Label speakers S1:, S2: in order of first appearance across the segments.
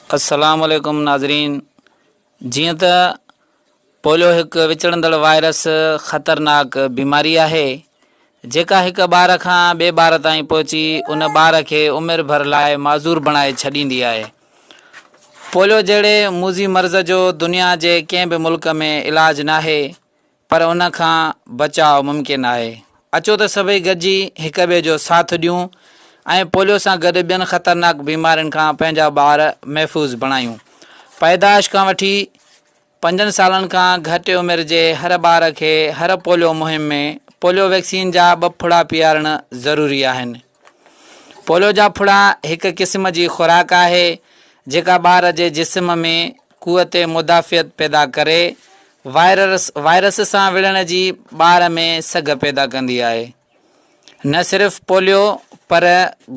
S1: अस्सलाम वालेकुम नाज़रीन। जीअं त पोलियो हिकु विचड़ंदड़ वायरस ख़तरनाक बीमारी आहे जेका हिक ॿार खां ॿिए ॿार ताईं पहुची उन ॿार खे उमिरि भर लाइ माज़ूर बणाए छॾींदी आहे। पोलियो जहिड़े मूज़ी मर्ज़ जो दुनिया जे कंहिं बि मुल्क में इलाजु नाहे, पर उन खां बचाव मुमकिन आहे। अचो त सभई गॾिजी हिक ॿिए जो साथ ॾियूं ऐं पोलियो सां गॾु ॿियनि ख़तरनाक बीमारियुनि खां पंहिंजा ॿार महफ़ूज़ बणायूं। पैदाइश खां वठी 5 सालनि खां घटि उमिरि जे हर ॿार खे हर पोलियो मुहिम में पोलियो वैक्सीन जा 2 फुड़ा पीआरणु ज़रूरी आहिनि। पोलियो जा फुड़ा हिकु क़िस्म जी खुराक आहे जेका ॿार जे जिस्म में क़ुवत मुदाफ़ियत पैदा करे वायरस सां विढ़ण जी ॿार में सघ पैदा कंदी आहे। न सिर्फ़ पोलियो पर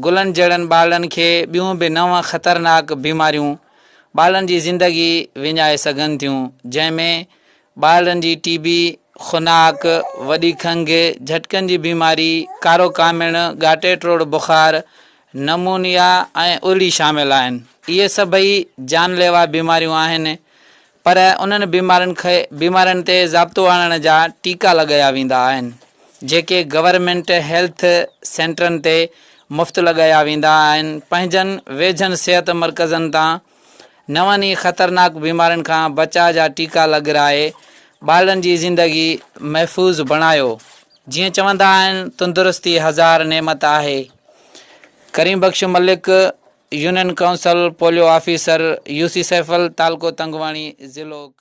S1: गुलनि जहिड़नि ॿारनि खे ॿियूं बि 9 ख़तरनाक बीमारियूं ॿारनि जी ज़िंदगी विञाए सघनि थियूं, जंहिंमें ॿारनि जी टीबी, खुनाक, वॾी खंघि, झटकनि जी बीमारी, कारो कामिण, ॻाटे टोड़ बुख़ार, नमूनिया ऐं उल्टी शामिल आहिनि। इहे सभई जानलेवा बीमारियूं आहिनि, पर उन्हनि बीमारियुनि ते ज़ाब्तो आणण जा टीका लॻाया वेंदा आहिनि जेके गवर्नमेंट हेल्थ सेंटरनि ते मुफ़्त लॻाया वेंदा आहिनि। पंहिंजनि वेझनि सिहत मर्कज़नि तां नवनि ई ख़तरनाक बीमारियुनि खां बचाव जा टीका लॻाए ॿारनि जी ज़िंदगी महफ़ूज़ बणायो। जीअं चवंदा आहिनि, तंदुरुस्ती हज़ार नेमत आहे। Karim Bakhsh Malik, union council polio officer, UC Saifal, तालको तंगवाणी, ज़िलो